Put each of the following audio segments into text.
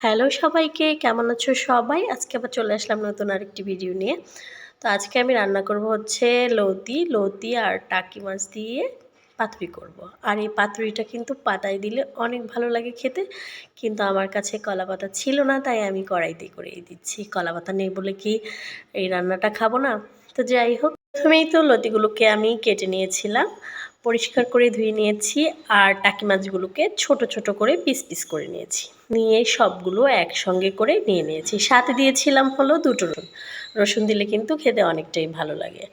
Hello সবাইকে, কেমন আছো সবাই? আজকে আবার চলে আসলাম নতুন আরেকটি ভিডিও নিয়ে। তো আজকে আমি রান্না করব হচ্ছে লতি আর টাকি মাছ দিয়ে পাতুরি করব। আর এই পাতুরিটা কিন্তু পাতায় দিলে অনেক ভালো লাগে খেতে। কিন্তু আমার কাছে কলাপাতা ছিল না, তাই আমি কড়াইতেই করেই দিচ্ছি। কলাপাতা নেই বলে কি এই রান্নাটা খাবো না? তো যাই হোক, প্রথমেই তো লতিগুলোকে আমি কেটে নিয়েছিলাম, পরিষ্কার করে ধুয়ে নিয়েছি। আর টাকি মাছগুলোকে ছোট ছোট করে পিস পিস করে নিয়েছি, নিয়ে সবগুলো একসঙ্গে করে নিয়ে নিয়েছি। সাথে দিয়েছিলাম হলো দুটো রসুন দিলে কিন্তু খেতে অনেকটাই ভালো লাগে।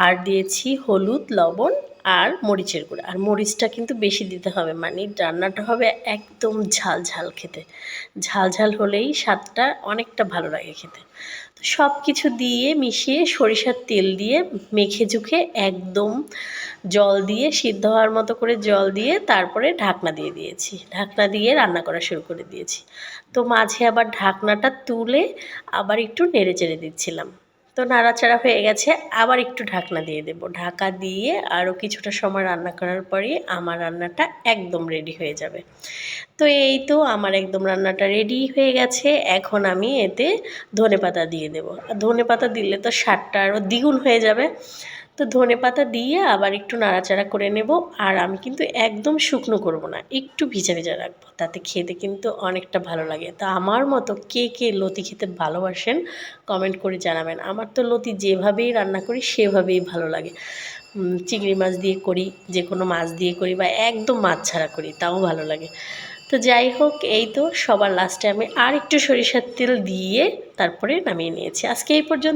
আর দিয়েছি হলুদ, লবণ আর মরিচের গুঁড়া। আর মরিচটা কিন্তু বেশি দিতে হবে, মানে রান্নাটা হবে একদম ঝাল ঝাল খেতে। ঝাল ঝাল হলেই স্বাদটা অনেকটা ভালো লাগে খেতে। তো সব কিছু দিয়ে মিশিয়ে সরিষার তেল দিয়ে মেখে ঝুঁকে একদম জল দিয়ে সিদ্ধ হওয়ার মতো করে জল দিয়ে তারপরে ঢাকনা দিয়ে দিয়েছি। ঢাকনা দিয়ে রান্না করা শুরু করে দিয়েছি। তো মাঝে আবার ঢাকনাটা তুলে আবার একটু নেড়ে চেড়ে দিচ্ছিলাম। তো নাড়াচাড়া হয়ে গেছে, আবার একটু ঢাকনা দিয়ে দেব। ঢাকা দিয়ে আরও কিছুটা সময় রান্না করার পরই আমার রান্নাটা একদম রেডি হয়ে যাবে। তো এই তো আমার একদম রান্নাটা রেডি হয়ে গেছে। এখন আমি এতে ধনেপাতা দিয়ে দেবো। আর ধনেপাতা দিলে তো স্বাদটা আরও দ্বিগুণ হয়ে যাবে। তো ধনেপাতা দিয়ে আবার একটু নাড়াচাড়া করে নেব। আর আমি কিন্তু একদম শুকনো করব না, একটু ভিজা ভিজা রাখবো, তাতে খেতে কিন্তু অনেকটা ভালো লাগে। তো আমার মতো কে কে লতি খেতে ভালোবাসেন কমেন্ট করে জানাবেন। আমার তো লতি যেভাবেই রান্না করি সেভাবেই ভালো লাগে। চিংড়ি মাছ দিয়ে করি, যে কোনো মাছ দিয়ে করি, বা একদম মাছ ছাড়া করি, তাও ভালো লাগে। তো যাই হোক, এই তো সবার লাস্টে আমি আর একটু সরিষার তেল দিয়ে তারপরে নামিয়ে নিয়েছি। আজকে এই পর্যন্ত।